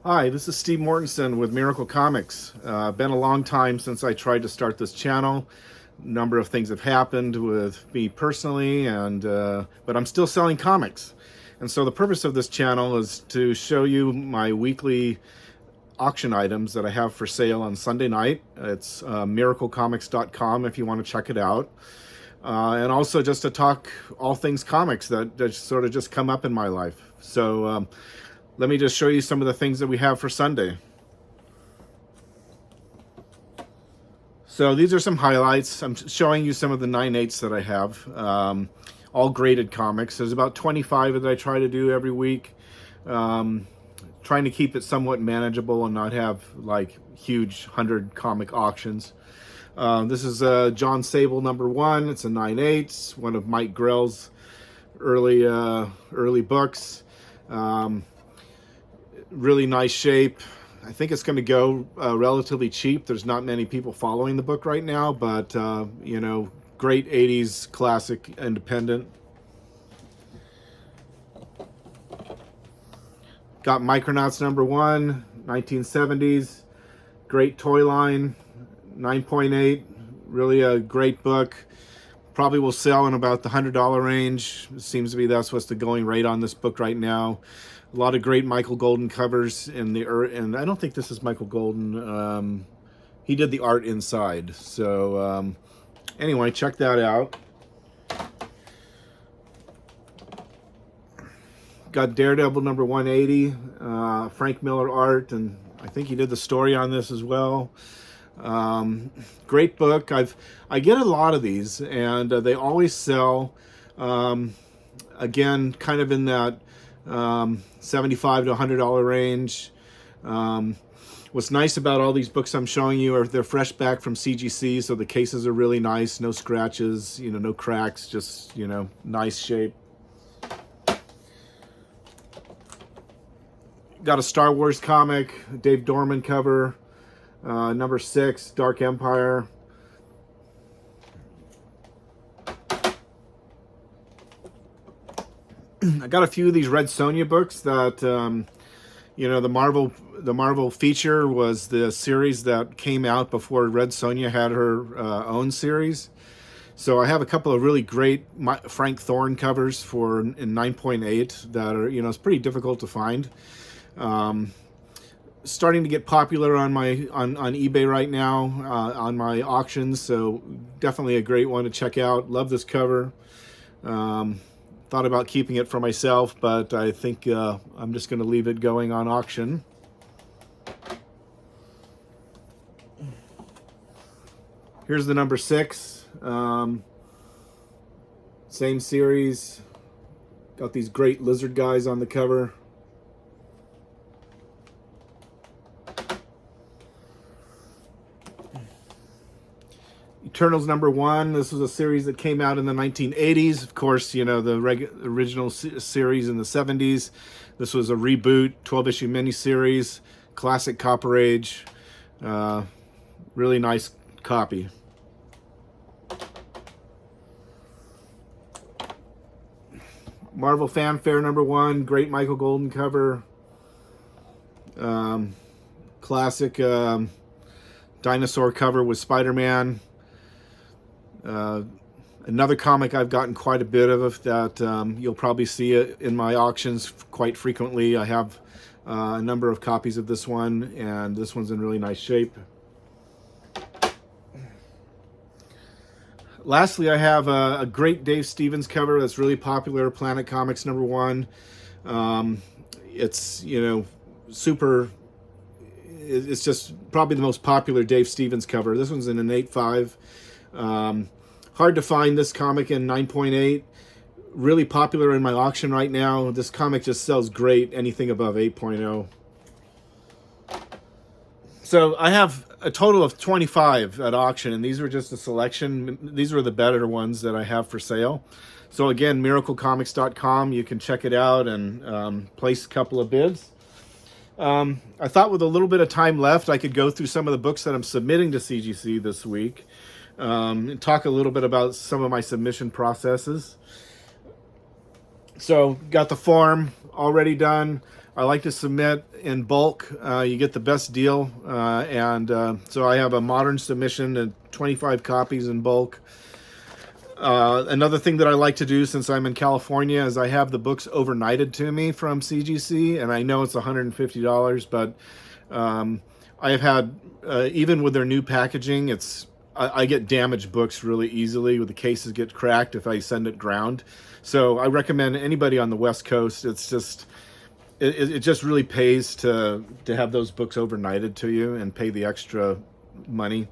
Hi, this is Steve Mortensen with Miracle Comics. Been a long time since I tried to start this channel. A number of things have happened with me personally, but I'm still selling comics. And so the purpose of this channel is to show you my weekly auction items that I have for sale on Sunday night. It's miraclecomics.com if you want to check it out. And also just to talk all things comics that sort of just come up in my life. So let me just show you some of the things that we have for Sunday. So these are some highlights. I'm showing you some of the 9/8s that I have. All graded comics. There's about 25 that I try to do every week. Trying to keep it somewhat manageable and not have like huge 100 comic auctions. This is Jon Sable #1. It's a 9/8, one of Mike Grell's early books. Really nice shape. I think it's going to go relatively cheap. There's not many people following the book right now, but you know, great 80s classic independent. Got Micronauts #1, 1970s. Great toy line, 9.8. Really a great book. Probably will sell in about the $100 range. It seems to be that's what's the going rate on this book right now. A lot of great Michael Golden covers and I don't think this is Michael Golden. He did the art inside. So anyway, check that out. Got Daredevil #180, Frank Miller art, and I think he did the story on this as well. Great book. I get a lot of these, and they always sell. Again, kind of in that $75 to $100 range. What's nice about all these books I'm showing you are they're fresh back from CGC, so the cases are really nice, no scratches, you know, no cracks, just, you know, nice shape. Got a Star Wars comic, Dave Dorman cover, #6, Dark Empire. I got a few of these Red Sonja books that, you know, the Marvel feature was the series that came out before Red Sonja had her own series. So I have a couple of really great Frank Thorne covers in 9.8 that are, you know, it's pretty difficult to find. Starting to get popular on eBay right now, on my auctions, so definitely a great one to check out. Love this cover. Thought about keeping it for myself, but I think I'm just going to leave it going on auction. Here's the #6. Same series. Got these great lizard guys on the cover. Eternals #1. This was a series that came out in the 1980s. Of course, you know, the original series in the 70s. This was a reboot, 12-issue miniseries, classic Copper Age. Really nice copy. Marvel Fanfare #1. Great Michael Golden cover. Classic dinosaur cover with Spider-Man. Another comic I've gotten quite a bit of that you'll probably see it in my auctions quite frequently. I have a number of copies of this one, and this one's in really nice shape. Lastly, I have a great Dave Stevens cover that's really popular, Planet Comics #1. It's, you know, it's just probably the most popular Dave Stevens cover. This one's in an 8.5. Hard to find this comic in 9.8. Really popular in my auction right now. This comic just sells great, anything above 8.0. So I have a total of 25 at auction, and these were just a selection. These were the better ones that I have for sale. So again, miraclecomics.com. You can check it out and place a couple of bids. I thought with a little bit of time left, I could go through some of the books that I'm submitting to CGC this week. And talk a little bit about some of my submission processes. So got the form, already done. I like to submit in bulk. You get the best deal. So I have a modern submission and 25 copies in bulk. Another thing that I like to do since I'm in California is I have the books overnighted to me from CGC, and I know it's $150, but I have had, even with their new packaging, I get damaged books really easily. With the cases get cracked if I send it ground. So I recommend anybody on the West Coast. It's just, it just really pays to have those books overnighted to you and pay the extra money.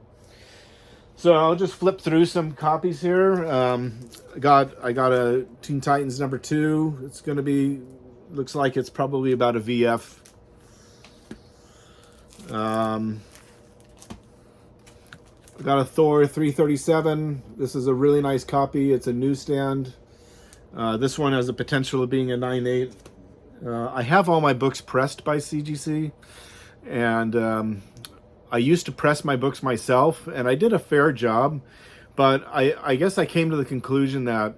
So I'll just flip through some copies here. I got a Teen Titans #2. It's going to be, looks like it's probably about a VF. I got a Thor 337. This is a really nice copy. It's a newsstand. This one has the potential of being a 9.8. I have all my books pressed by CGC, and I used to press my books myself, and I did a fair job, but I guess I came to the conclusion that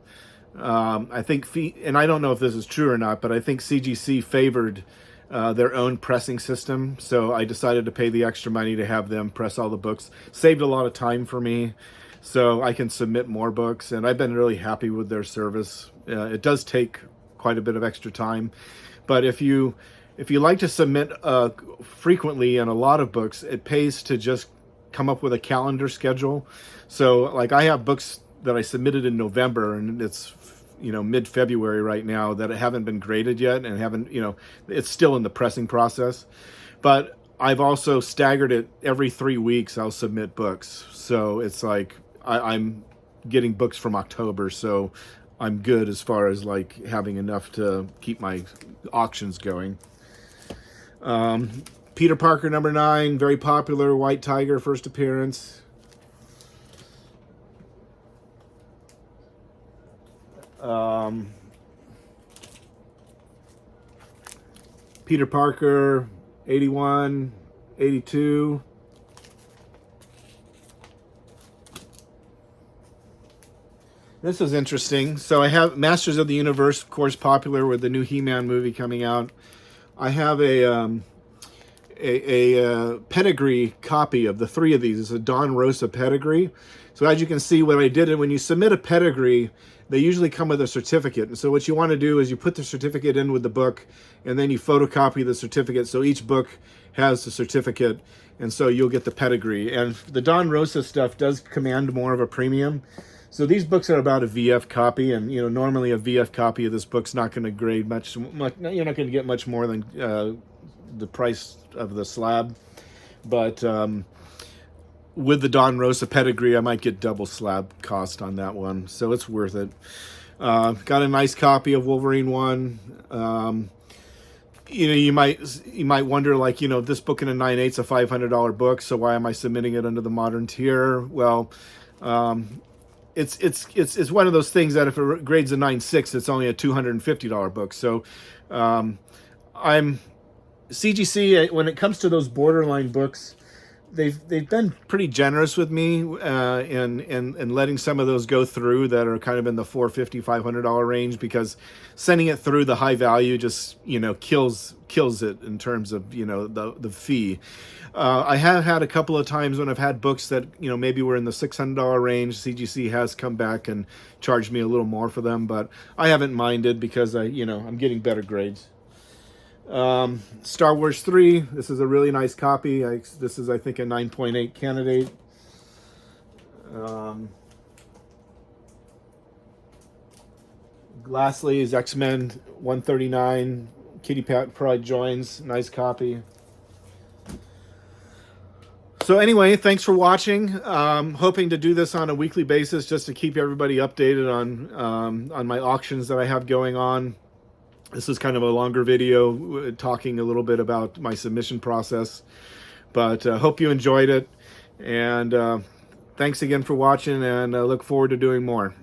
I think, and I don't know if this is true or not, but I think CGC favored their own pressing system, so I decided to pay the extra money to have them press all the books. Saved a lot of time for me, so I can submit more books, and I've been really happy with their service. It does take quite a bit of extra time, but if you like to submit frequently and a lot of books, it pays to just come up with a calendar schedule. So like I have books that I submitted in November, and it's mid-February right now, that haven't been graded yet and haven't, it's still in the pressing process. But I've also staggered it. Every 3 weeks I'll submit books. So it's like I'm getting books from October, so I'm good as far as like having enough to keep my auctions going. Peter Parker #9, very popular, White Tiger, first appearance. Peter Parker 81, 82. This is interesting. So I have Masters of the Universe, of course, popular with the new He-Man movie coming out. I have a pedigree copy of the 3 of these. It's a Don Rosa pedigree. So as you can see, what I did, when you submit a pedigree, they usually come with a certificate. And so what you want to do is you put the certificate in with the book, and then you photocopy the certificate. So each book has the certificate, and so you'll get the pedigree. And the Don Rosa stuff does command more of a premium. So these books are about a VF copy, and normally a VF copy of this book's not going to grade much. You're not going to get much more than the price of the slab. But with the Don Rosa pedigree, I might get double slab cost on that one, so it's worth it. Got a nice copy of Wolverine 1. You might wonder, like, this book in a 9.8 is a $500 book, so why am I submitting it under the modern tier? Well, it's one of those things that if it grades a 9.6, it's only a $250 book. So I'm CGC, when it comes to those borderline books, they've been pretty generous with me in letting some of those go through that are kind of in the $450, $500 range, because sending it through the high value just kills it in terms of the fee. I have had a couple of times when I've had books that maybe were in the $600 range. CGC has come back and charged me a little more for them, but I haven't minded because I'm getting better grades. Star Wars 3, this is a really nice copy. This is, I think, a 9.8 candidate. Lastly is X-Men 139, Kitty Pryde joins, nice copy. So anyway, thanks for watching. Hoping to do this on a weekly basis just to keep everybody updated on my auctions that I have going on. This is kind of a longer video talking a little bit about my submission process, but hope you enjoyed it, and thanks again for watching, and I look forward to doing more.